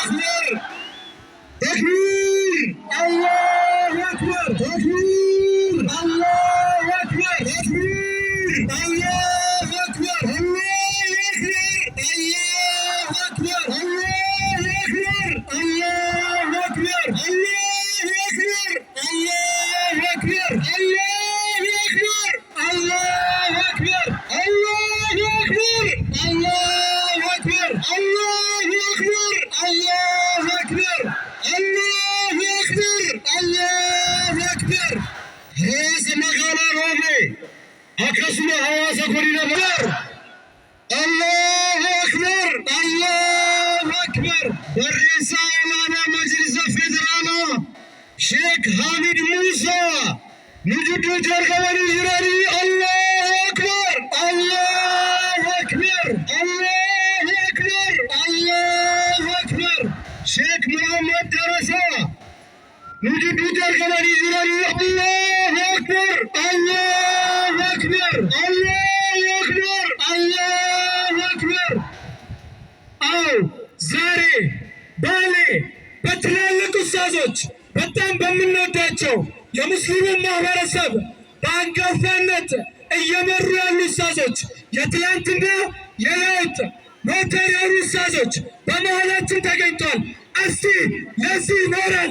أكبر تكبير الله أكبر تكبير الله أكبر تكبير الله أكبر الله أكبر الله أكبر الله أكبر الله أكبر الله أكبر الله أكبر الله أكبر الله أكبر الله أكبر الله أكبر الله أكبر الله أكبر الله أكبر راس مقالة روبي أكسم حواس كورينا بار الله أكبر الله أكبر والرسالة مجلس فدرانا شيخ حامد موسى نجد جرقوان جراري الله أكبر الله أكبر الله أكبر الله أكبر شيخ محمد درسا نجد جرقوان جراري الله أكبر الله أكبر الله أكبر الله أكبر أو زاري بالي بتلالك السازوج በጣም በምንወዳቸው የሙስሊሙ ማህበረሰብ በአንጋፋነት እየመሩ ያሉ ኡስታዞች የትላንትና የለውጥ ሞተር ያሉ ኡስታዞች በመሃላችን ተገኝቷል። እስቲ ለዚህ ሞራል